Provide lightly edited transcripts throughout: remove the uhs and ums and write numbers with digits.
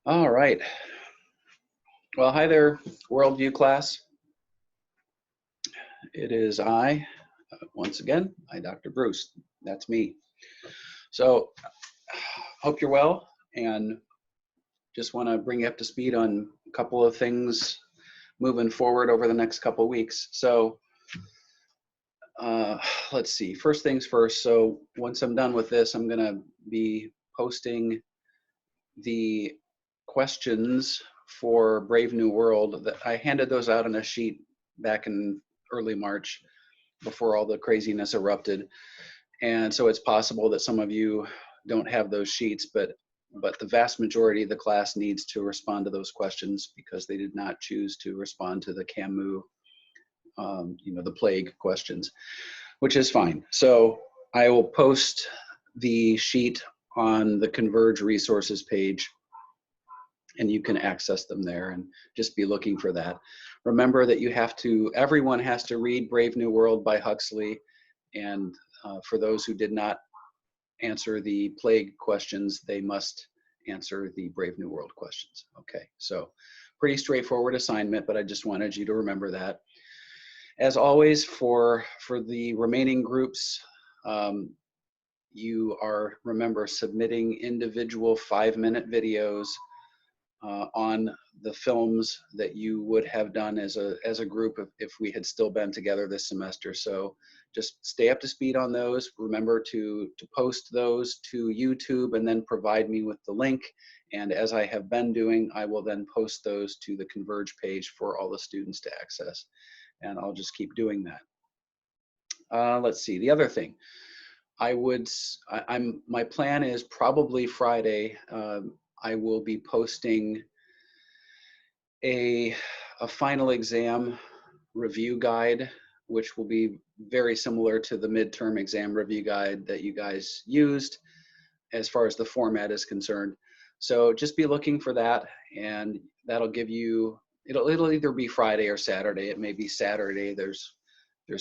All right. Well, hi there, Worldview class. It is once again, Dr. Bruce. That's me. So, hope you're well, and just want to bring you up to speed on a couple of things moving forward over the next couple of weeks. So, let's see. First things first. So, once I'm done with this, I'm going to be posting the questions for Brave New World. That I handed those out on a sheet back in early March before all the craziness erupted. And so it's possible that some of you don't have those sheets, but the vast majority of the class needs to respond to those questions because they did not choose to respond to the Camus, the plague questions, which is fine. So I will post the sheet on the Converge resources page, and you can access them there and just be looking for that. Remember that everyone has to read Brave New World by Huxley. And for those who did not answer the plague questions, they must answer the Brave New World questions. Okay, so pretty straightforward assignment, but I just wanted you to remember that. As always, for the remaining groups, you are, remember, submitting individual 5-minute videos on the films that you would have done as a group if we had still been together this semester. So just stay up to speed on those. Remember to post those to YouTube and then provide me with the link. And as I have been doing, I will then post those to the Converge page for all the students to access. And I'll just keep doing that. Let's see, the other thing. My plan is probably Friday. I will be posting a final exam review guide, which will be very similar to the midterm exam review guide that you guys used as far as the format is concerned. So just be looking for that, and that'll give you, it'll either be Friday or Saturday. It may be Saturday. There's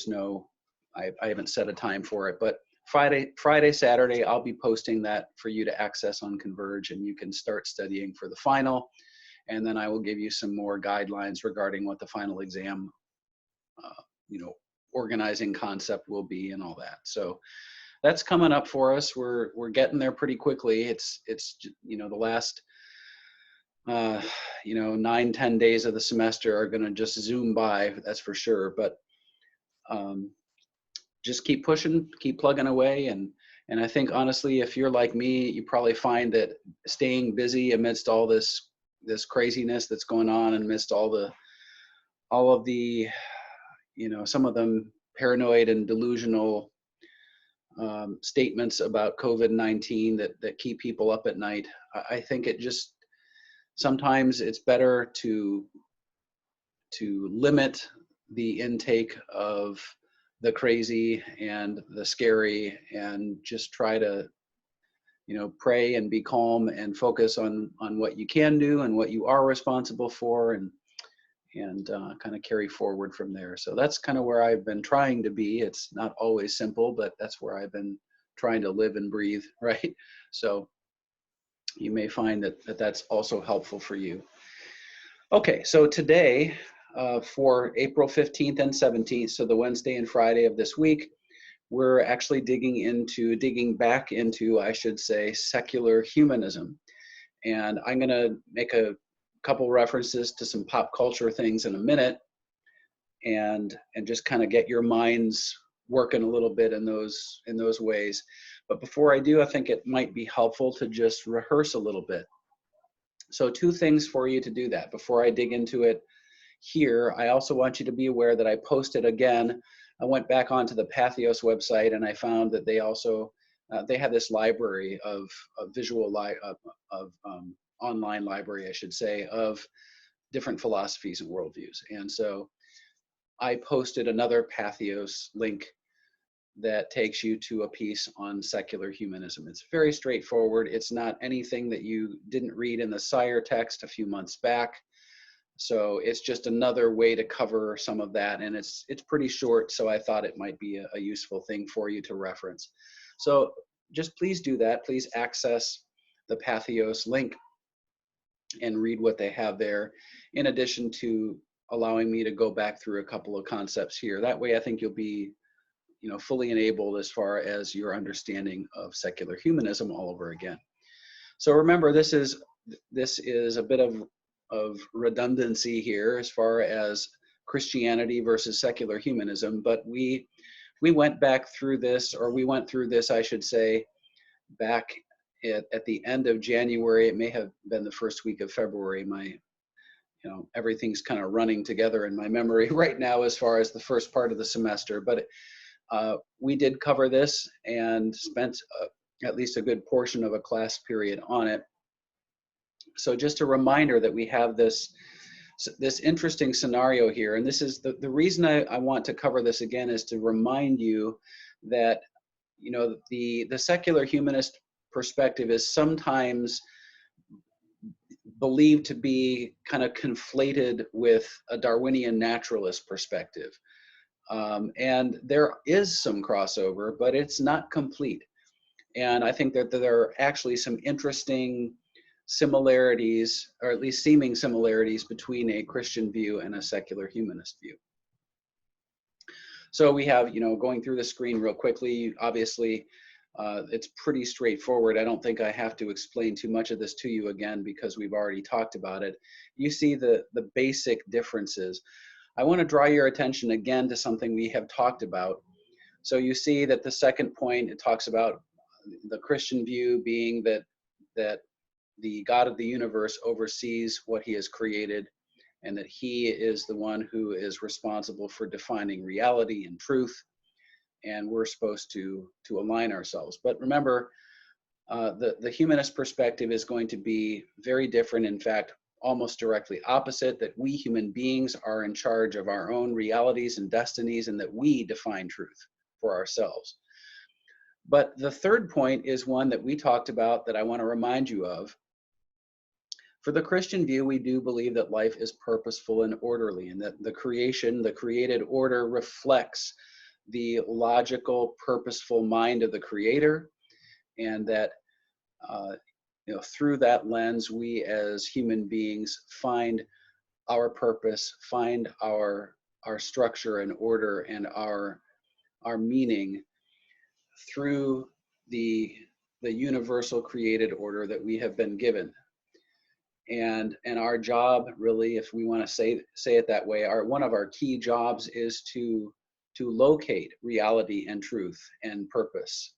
no, I haven't set a time for it, but Friday, Saturday, I'll be posting that for you to access on Converge, and you can start studying for the final. And then I will give you some more guidelines regarding what the final exam, organizing concept will be and all that. So that's coming up for us. We're getting there pretty quickly. It's the last 9-10 days of the semester are going to just zoom by. That's for sure. But just keep pushing, keep plugging away. And I think, honestly, if you're like me, you probably find that staying busy amidst all this craziness that's going on, and amidst all of the, some of them paranoid and delusional statements about COVID-19 that keep people up at night. I think sometimes it's better to limit the intake of the crazy and the scary, and just try to pray and be calm and focus on what you can do and what you are responsible for, and kind of carry forward from there. So that's kind of where I've been trying to be. It's not always simple, but that's where I've been trying to live and breathe, right? So you may find that that's also helpful for you. Okay, so today, for April 15th and 17th, so the Wednesday and Friday of this week, we're actually digging back into, I should say, secular humanism. And I'm going to make a couple references to some pop culture things in a minute, and just kind of get your minds working a little bit in those ways. But before I do, I think it might be helpful to just rehearse a little bit. So 2 things for you to do that. Before I dig into it here, I also want you to be aware that I posted again. I went back onto the Patheos website, and I found that they also they have this library of online library, I should say, of different philosophies and worldviews. And so I posted another Patheos link that takes you to a piece on secular humanism. It's very straightforward. It's not anything that you didn't read in the Sire text a few months back. So it's just another way to cover some of that, and it's pretty short, so I thought it might be a useful thing for you to reference. So just please do that. Please access the Patheos link. and read what they have there, in addition to allowing me to go back through a couple of concepts here. That way I think you'll be, you know, fully enabled as far as your understanding of secular humanism all over again. So remember, this is a bit of redundancy here as far as Christianity versus secular humanism, but we went back through this, or we went through this, I should say, back at the end of January. It may have been the first week of February. Everything's kind of running together in my memory right now as far as the first part of the semester, but we did cover this and spent at least a good portion of a class period on it. So just a reminder that we have this interesting scenario here, and this is the reason I want to cover this again, is to remind you that, you know, the secular humanist perspective is sometimes believed to be kind of conflated with a Darwinian naturalist perspective. And there is some crossover, but it's not complete. And I think that there are actually some interesting similarities, or at least seeming similarities, between a Christian view and a secular humanist view. So we have, you know, going through the screen real quickly, obviously, it's pretty straightforward. I don't think I have to explain too much of this to you again, because we've already talked about it. You see the basic differences. I want to draw your attention again to something we have talked about. So you see that the second point, it talks about the Christian view being that the God of the universe oversees what he has created, and that he is the one who is responsible for defining reality and truth, and we're supposed to align ourselves. But remember, the humanist perspective is going to be very different, in fact, almost directly opposite, that we human beings are in charge of our own realities and destinies, and that we define truth for ourselves. But the third point is one that we talked about that I want to remind you of. For the Christian view, we do believe that life is purposeful and orderly, and that the created order reflects the logical, purposeful mind of the Creator, and that through that lens, we as human beings find our purpose, find our structure and order and our meaning through the universal created order that we have been given. And our job, really, if we want to say it that way, one of our key jobs is to locate reality and truth and purpose,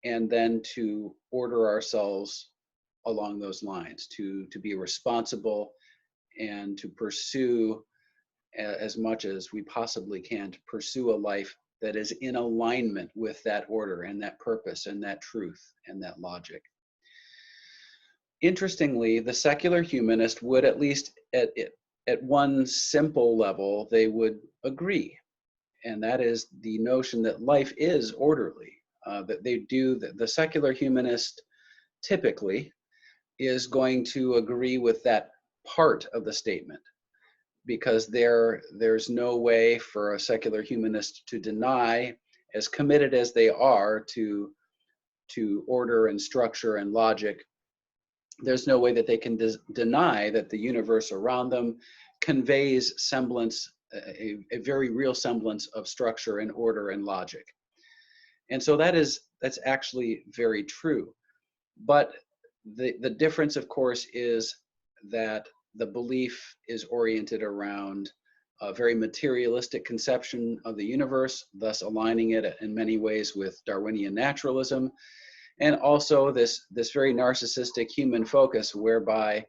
and then to order ourselves along those lines, to be responsible and to pursue as much as we possibly can, to pursue a life that is in alignment with that order and that purpose and that truth and that logic. Interestingly, the secular humanist would, at least at one simple level, they would agree, and that is the notion that life is orderly. That the secular humanist typically is going to agree with that part of the statement, because there's no way for a secular humanist to deny, as committed as they are to order and structure and logic, there's no way that they can deny that the universe around them conveys a very real semblance of structure and order and logic. And so that's actually very true. But the difference, of course, is that the belief is oriented around a very materialistic conception of the universe, thus aligning it in many ways with Darwinian naturalism, and also this very narcissistic human focus, whereby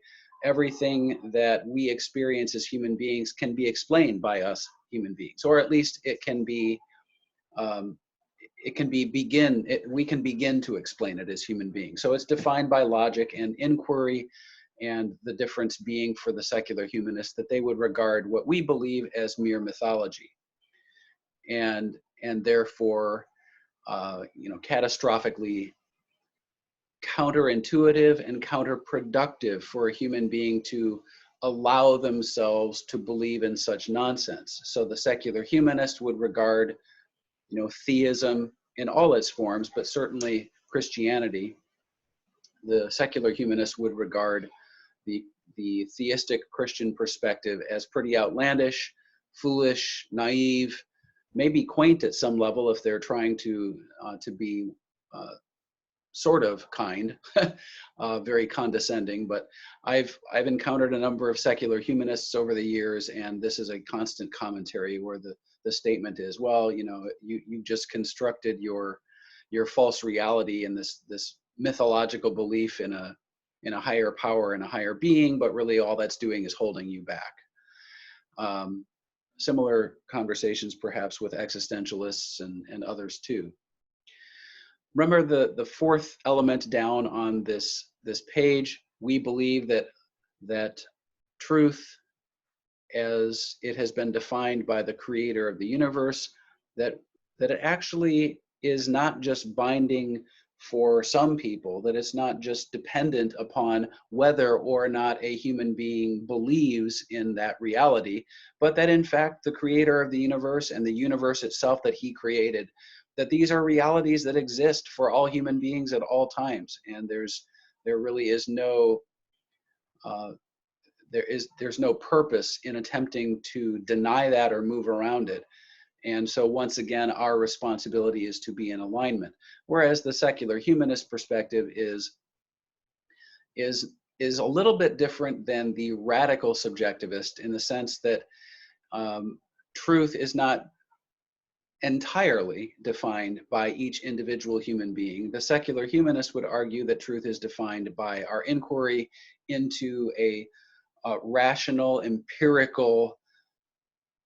everything that we experience as human beings can be explained by us human beings, or at least we can begin to explain it as human beings. So it's defined by logic and inquiry, and the difference being for the secular humanists that they would regard what we believe as mere mythology, and therefore catastrophically counterintuitive and counterproductive for a human being to allow themselves to believe in such nonsense. So the secular humanist would regard, theism in all its forms, but certainly Christianity. The secular humanist would regard the theistic Christian perspective as pretty outlandish, foolish, naive, maybe quaint at some level if they're trying to be sort of kind, very condescending. But I've encountered a number of secular humanists over the years, and this is a constant commentary where the statement is, well, you know, you just constructed your false reality in this mythological belief in a higher power and a higher being, but really all that's doing is holding you back. Similar conversations perhaps with existentialists and others too. Remember the fourth element down on this page. We believe that truth, as it has been defined by the creator of the universe, that it actually is not just binding for some people, that it's not just dependent upon whether or not a human being believes in that reality, but that in fact the creator of the universe and the universe itself that he created, that these are realities that exist for all human beings at all times. And there really is no there's no purpose in attempting to deny that or move around it. And so once again, our responsibility is to be in alignment. Whereas the secular humanist perspective is a little bit different than the radical subjectivist, in the sense that truth is not entirely defined by each individual human being. The secular humanist would argue that truth is defined by our inquiry into a rational, empirical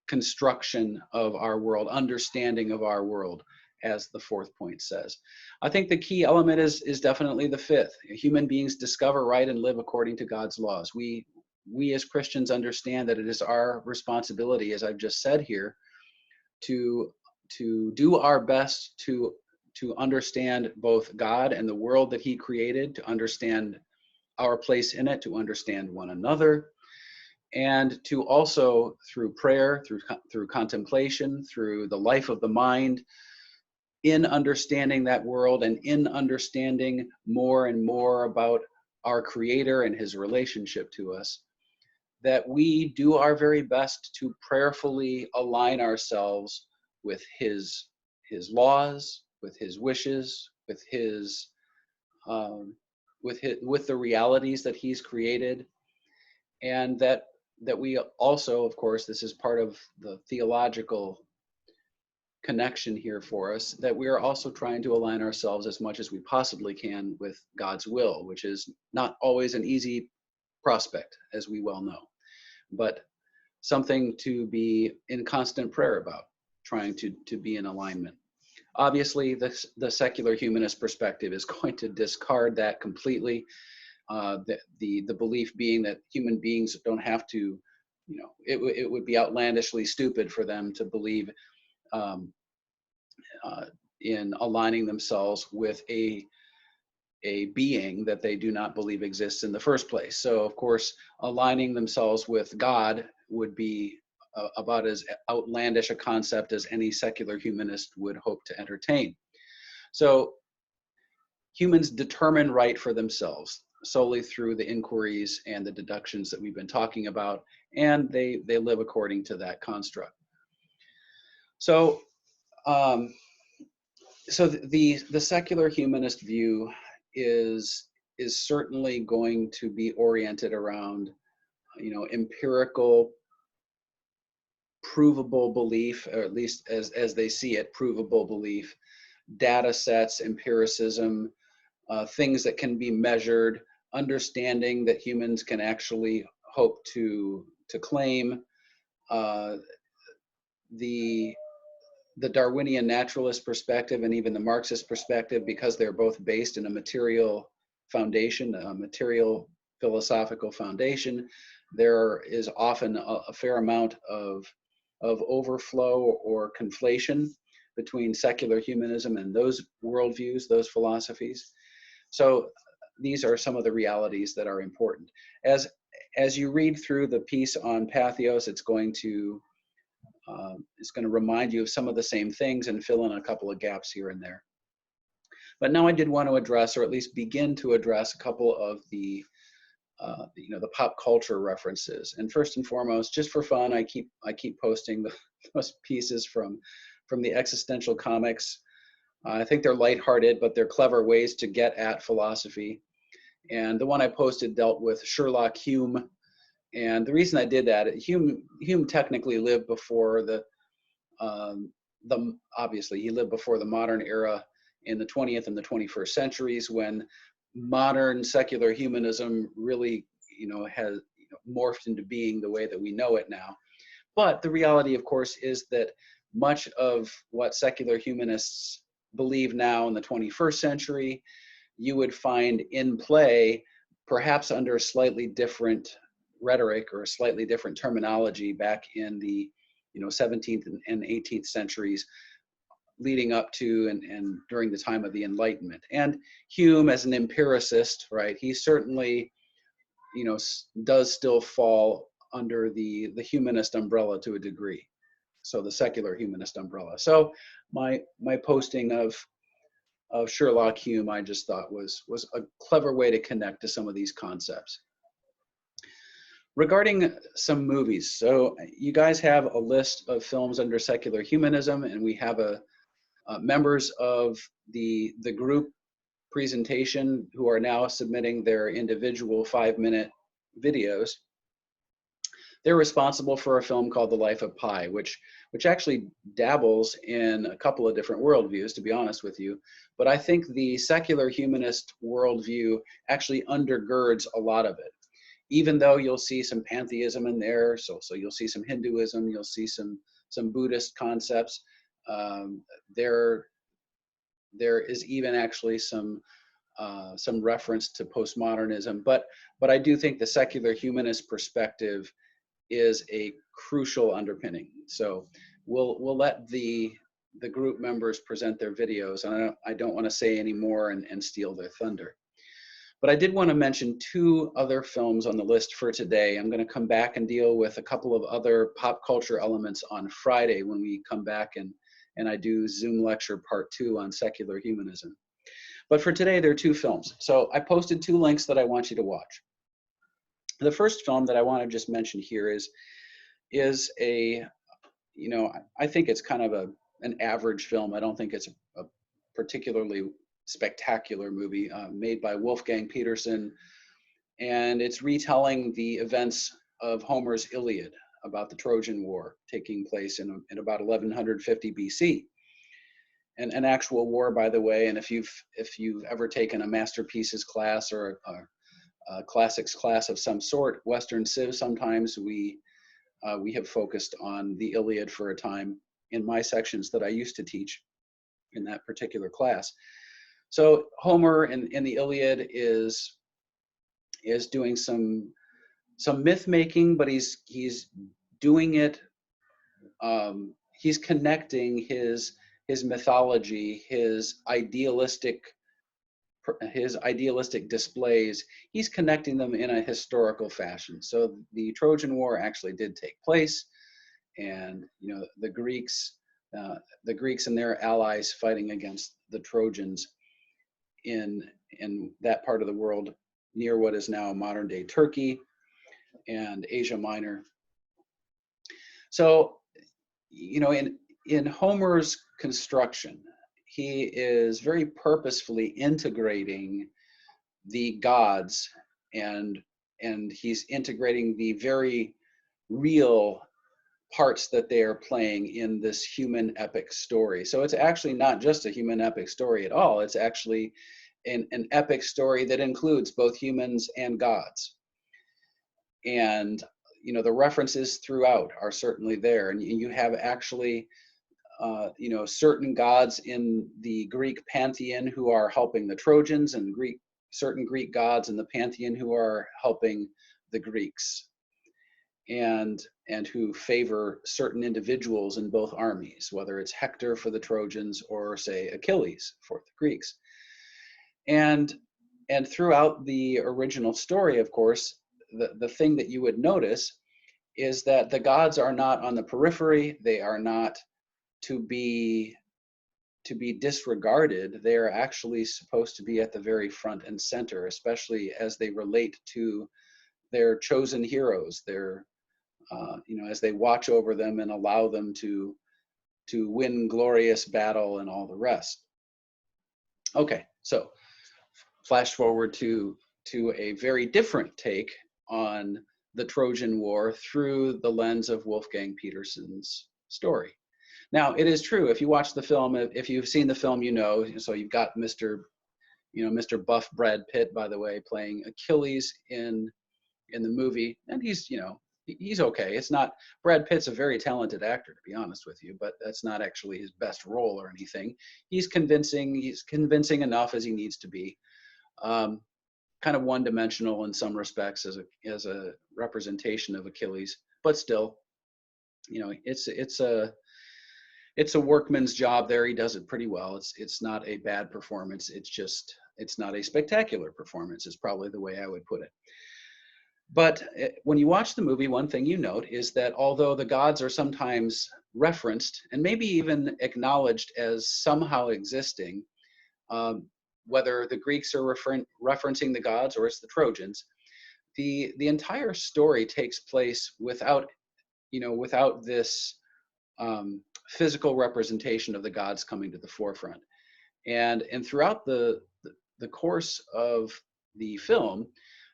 construction of our world, understanding of our world, as the fourth point says. I think the key element is definitely the fifth. Human beings discover, right, and live according to God's laws. We as Christians understand that it is our responsibility, as I've just said here, to do our best to understand both God and the world that he created, to understand our place in it, to understand one another, and to also, through prayer, through contemplation, through the life of the mind, in understanding that world and in understanding more and more about our creator and his relationship to us, that we do our very best to prayerfully align ourselves with his laws, with his wishes, with the realities that he's created. And that we also, of course, this is part of the theological connection here for us, that we are also trying to align ourselves as much as we possibly can with God's will, which is not always an easy prospect, as we well know, but something to be in constant prayer about, trying to be in alignment. Obviously, the secular humanist perspective is going to discard that completely. The belief being that human beings don't have to, you know, it would be outlandishly stupid for them to believe in aligning themselves with a being that they do not believe exists in the first place. So of course, aligning themselves with God would be about as outlandish a concept as any secular humanist would hope to entertain. So humans determine right for themselves solely through the inquiries and the deductions that we've been talking about, and they live according to that construct. So the secular humanist view is certainly going to be oriented around, you know, empirical, provable belief, or at least as they see it, provable belief, data sets, empiricism, things that can be measured, understanding that humans can actually hope to claim. The Darwinian naturalist perspective and even the Marxist perspective, because they're both based in a material foundation, a material philosophical foundation, there is often a fair amount of overflow or conflation between secular humanism and those worldviews, those philosophies. So these are some of the realities that are important. As you read through the piece on Patheos, it's going to remind you of some of the same things and fill in a couple of gaps here and there. But now I did want to address, or at least begin to address, a couple of the the pop culture references. And first and foremost, just for fun, I keep posting those pieces from the existential comics. I think they're lighthearted, but they're clever ways to get at philosophy. And the one I posted dealt with Sherlock Hume. And the reason I did that, Hume technically lived before obviously he lived before the modern era in the 20th and the 21st centuries, when modern secular humanism really, has morphed into being the way that we know it now. But the reality, of course, is that much of what secular humanists believe now in the 21st century, you would find in play, perhaps under slightly different rhetoric or slightly different terminology back in the 17th and 18th centuries, leading up to and during the time of the Enlightenment. And Hume, as an empiricist, right, he certainly does still fall under the humanist umbrella to a degree, so the secular humanist umbrella. So my posting of Sherlock Hume, I just thought was a clever way to connect to some of these concepts. Regarding some movies, so you guys have a list of films under secular humanism, and we have members of the group presentation who are now submitting their individual 5-minute videos. They're responsible for a film called The Life of Pi, which actually dabbles in a couple of different worldviews, to be honest with you. But I think the secular humanist worldview actually undergirds a lot of it. Even though you'll see some pantheism in there, so you'll see some Hinduism, you'll see some Buddhist concepts. There is even actually some reference to postmodernism, but I do think the secular humanist perspective is a crucial underpinning. So we'll let the group members present their videos, and I don't want to say any more and steal their thunder. But I did want to mention 2 other films on the list for today. I'm going to come back and deal with a couple of other pop culture elements on Friday when we come back and I do Zoom lecture part 2 on secular humanism. But for today, there are 2 films. So I posted 2 links that I want you to watch. The first film that I want to just mention here is a, I think it's kind of an average film. I don't think it's a particularly spectacular movie, made by Wolfgang Petersen, and it's retelling the events of Homer's Iliad about the Trojan War taking place in about 1150 BC. And an actual war, by the way. And if you've ever taken a masterpieces class or a classics class of some sort, Western Civ, sometimes we have focused on the Iliad for a time in my sections that I used to teach in that particular class. So Homer in the Iliad is doing some myth making, but he's doing it. He's connecting his mythology, his idealistic displays. He's connecting them in a historical fashion. So the Trojan War actually did take place, and the Greeks and their allies fighting against the Trojans in that part of the world near what is now modern day Turkey and Asia Minor. So, in Homer's construction, he is very purposefully integrating the gods, and he's integrating the very real parts that they are playing in this human epic story. So it's actually not just a human epic story at all. It's actually an epic story that includes both humans and gods. And the references throughout are certainly there, and you have actually certain gods in the Greek pantheon who are helping the Trojans, and certain Greek gods in the pantheon who are helping the Greeks, and who favor certain individuals in both armies, whether it's Hector for the Trojans or, say, Achilles for the Greeks. And throughout the original story, of course, the thing that you would notice is that the gods are not on the periphery. They are not to be disregarded. They are actually supposed to be at the very front and center, especially as they relate to their chosen heroes, their as they watch over them and allow them to win glorious battle and all the rest. Okay, so flash forward to a very different take on the Trojan War through the lens of Wolfgang Petersen's story. Now, it is true, if you watch the film, if you've seen the film, so you've got Mr. Buff Brad Pitt, by the way, playing Achilles in the movie, and he's okay. It's not, Brad Pitt's a very talented actor, to be honest with you, but that's not actually his best role or anything. He's convincing enough as he needs to be. Kind of one-dimensional in some respects as a representation of Achilles, but still, it's a workman's job there. He does it pretty well. It's not a bad performance. It's not a spectacular performance, is probably the way I would put it. But when you watch the movie, one thing you note is that although the gods are sometimes referenced and maybe even acknowledged as somehow existing, whether the Greeks are referencing the gods or it's the Trojans, the entire story takes place without this physical representation of the gods coming to the forefront. And throughout the course of the film,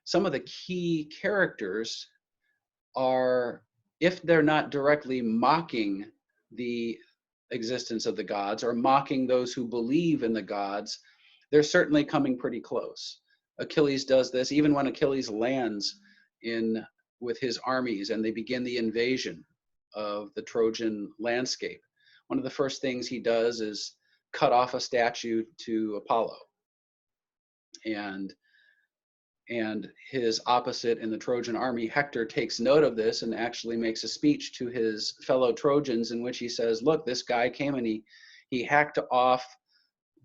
some of the key characters are, if they're not directly mocking the existence of the gods or mocking those who believe in the gods, they're certainly coming pretty close. Achilles does this even when Achilles lands with his armies and they begin the invasion of the Trojan landscape. One of the first things he does is cut off a statue to Apollo. And his opposite in the Trojan army, Hector, takes note of this and actually makes a speech to his fellow Trojans in which he says, look, this guy came and he hacked off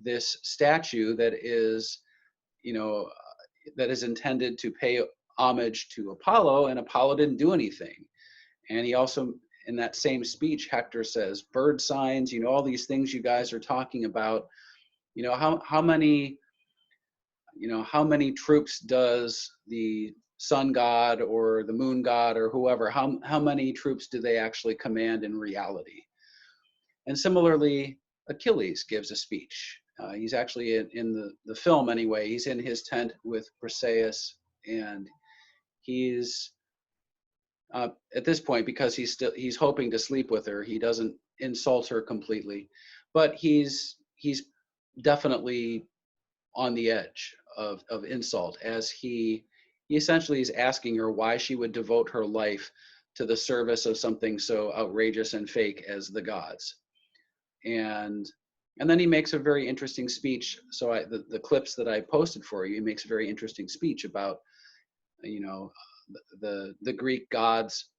this statue that is intended to pay homage to Apollo, and Apollo didn't do anything. And he also, in that same speech, Hector says, bird signs, all these things you guys are talking about, how many troops does the sun god or the moon god or whoever, how many troops do they actually command in reality? And similarly, Achilles gives a speech. He's actually in the film anyway, he's in his tent with Briseis, and he's at this point, because he's hoping to sleep with her, he doesn't insult her completely, but he's definitely on the edge of insult, as he essentially is asking her why she would devote her life to the service of something so outrageous and fake as the gods. And then he makes a very interesting speech. So the clips that I posted for you, he makes a very interesting speech about the Greek gods.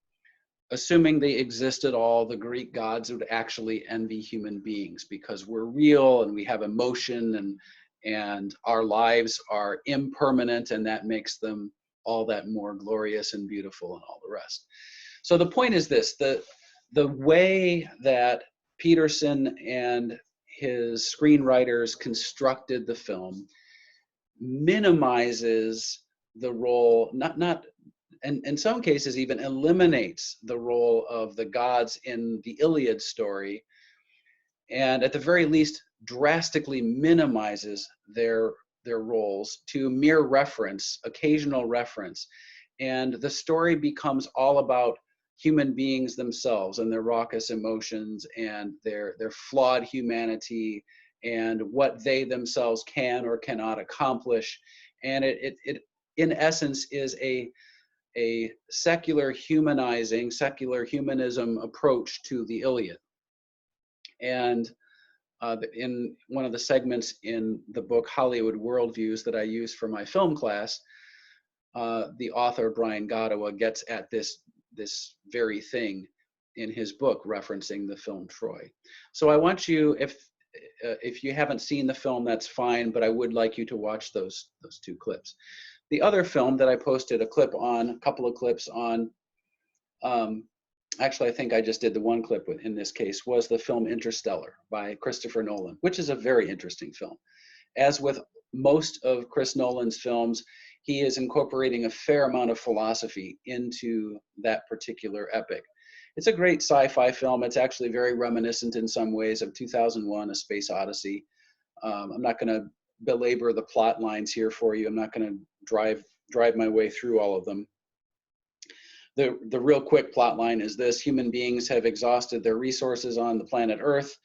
Assuming they exist at all, the Greek gods would actually envy human beings because we're real and we have emotion and our lives are impermanent, and that makes them all that more glorious and beautiful and all the rest. So the point is this, the way that Petersen and his screenwriters constructed the film minimizes the role, and in some cases even eliminates the role of the gods in the Iliad story, and at the very least drastically minimizes their roles to mere reference, occasional reference. And the story becomes all about human beings themselves and their raucous emotions and their flawed humanity and what they themselves can or cannot accomplish. And it in essence is a secular humanism approach to the Iliad. And in one of the segments in the book Hollywood Worldviews that I use for my film class, the author Brian Godawa gets at this very thing in his book, referencing the film Troy. So I want you, if you haven't seen the film, that's fine, but I would like you to watch those two clips. The other film that I posted a couple of clips on, actually, I think I just did the one clip in this case, was the film Interstellar by Christopher Nolan, which is a very interesting film. As with most of Chris Nolan's films, he is incorporating a fair amount of philosophy into that particular epic. It's a great sci-fi film. It's actually very reminiscent in some ways of 2001: A Space Odyssey. I'm not going to belabor the plot lines here for you. I'm not going to drive my way through all of them. The real quick plot line is this: human beings have exhausted their resources on the planet Earth,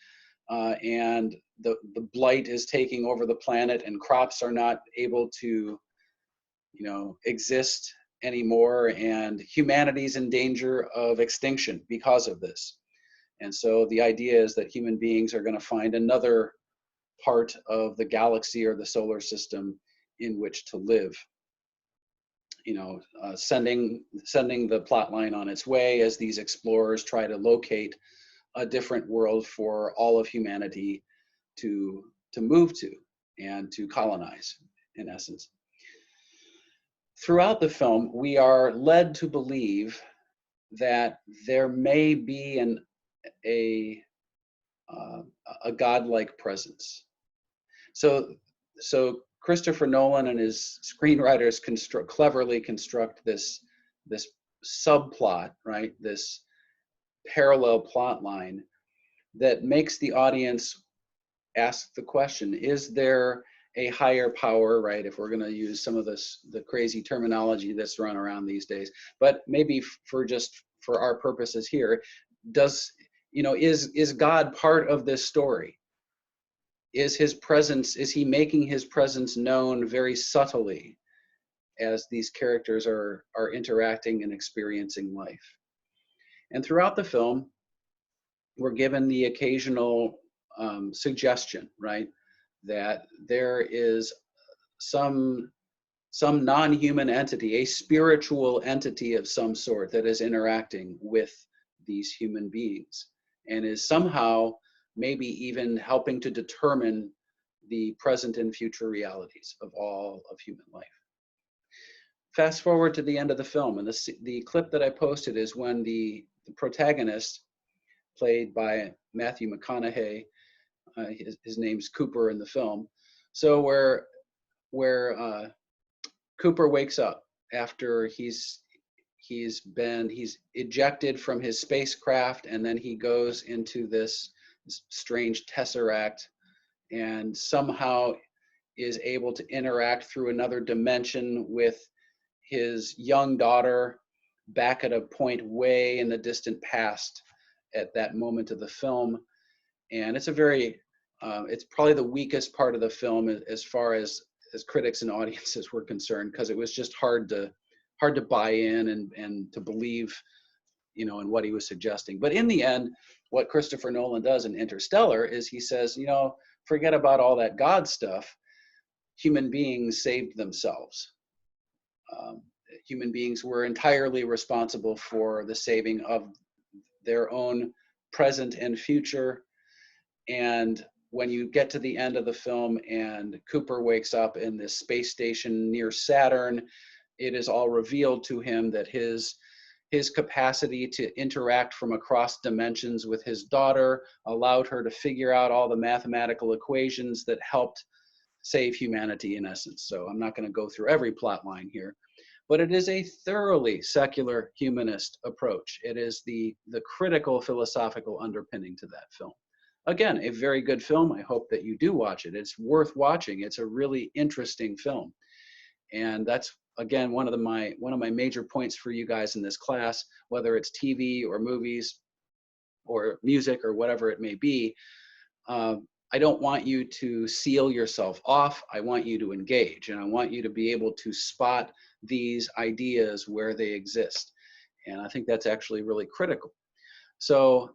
and the blight is taking over the planet, and crops are not able to, exist anymore, and humanity's in danger of extinction because of this. And so the idea is that human beings are going to find another part of the galaxy or the solar system in which to live. Sending the plot line on its way as these explorers try to locate a different world for all of humanity to move to and to colonize, in essence. Throughout the film, we are led to believe that there may be a godlike presence. So Christopher Nolan and his screenwriters cleverly construct this subplot, right? This parallel plot line that makes the audience ask the question: is there a higher power, right? If we're going to use some of the crazy terminology that's run around these days, but maybe for our purposes here, is God part of this story? Is he making his presence known very subtly as these characters are interacting and experiencing life? And throughout the film, we're given the occasional suggestion, right, that there is some non-human entity, a spiritual entity of some sort, that is interacting with these human beings and is somehow maybe even helping to determine the present and future realities of all of human life. Fast forward to the end of the film, and the clip that I posted is when the protagonist, played by Matthew McConaughey, his name's Cooper in the film. So where Cooper wakes up after he's ejected from his spacecraft, and then he goes into this strange tesseract and somehow is able to interact through another dimension with his young daughter back at a point way in the distant past at that moment of the film. And it's it's probably the weakest part of the film as far as critics and audiences were concerned, because it was just hard to buy in and to believe, in what he was suggesting. But in the end, what Christopher Nolan does in Interstellar is he says, forget about all that God stuff. Human beings saved themselves. Human beings were entirely responsible for the saving of their own present and future. And when you get to the end of the film and Cooper wakes up in this space station near Saturn, it is all revealed to him that his capacity to interact from across dimensions with his daughter allowed her to figure out all the mathematical equations that helped save humanity, in essence. So I'm not going to go through every plot line here, but it is a thoroughly secular humanist approach. It is the critical philosophical underpinning to that film. Again, a very good film. I hope that you do watch it. It's worth watching. It's a really interesting film. And that's, again, one of my major points for you guys in this class, whether it's TV or movies or music or whatever it may be. I don't want you to seal yourself off. I want you to engage, and I want you to be able to spot these ideas where they exist. And I think that's actually really critical. So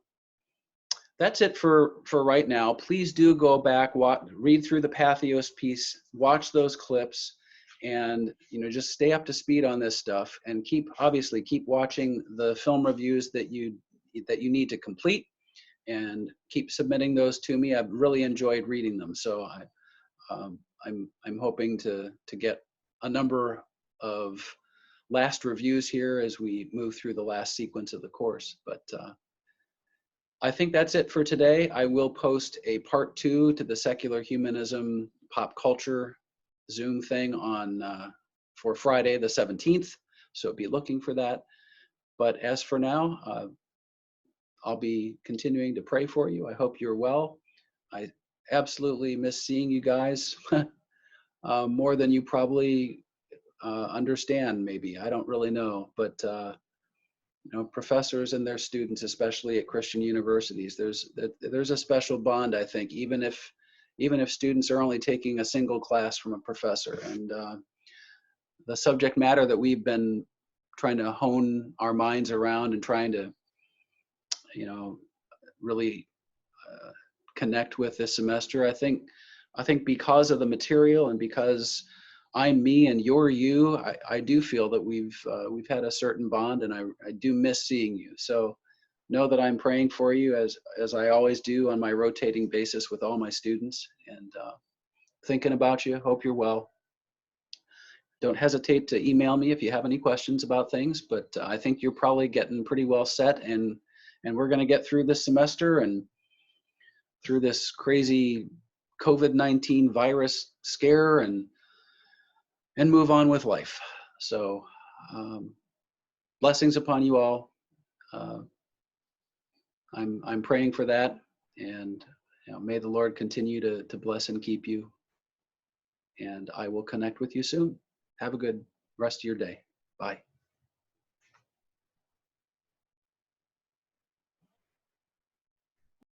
that's it for right now. Please do go back, read through the Patheos piece, watch those clips, and just stay up to speed on this stuff, and obviously keep watching the film reviews that you need to complete, and keep submitting those to me. I've really enjoyed reading them, so I'm hoping to get a number of last reviews here as we move through the last sequence of the course. But I think that's it for today. I will post a part 2 to the secular humanism pop culture Zoom thing on for Friday the 17th, so be looking for that. But as for now, I'll be continuing to pray for you. I hope you're well. I absolutely miss seeing you guys more than you probably understand, maybe. I don't really know. But you know, professors and their students, especially at Christian universities, there's a special bond, I think, even if students are only taking a single class from a professor. And the subject matter that we've been trying to hone our minds around and trying to, you know, really connect with this semester, I think because of the material and because I'm me and you're you, I do feel that we've had a certain bond, and I do miss seeing you. So know that I'm praying for you as I always do on my rotating basis with all my students, and thinking about you. Hope you're well. Don't hesitate to email me if you have any questions about things, but I think you're probably getting pretty well set, and we're going to get through this semester and through this crazy COVID-19 virus scare and move on with life. So blessings upon you all. I'm praying for that, and you know, may the Lord continue to bless and keep you. And I will connect with you soon. Have a good rest of your day. Bye.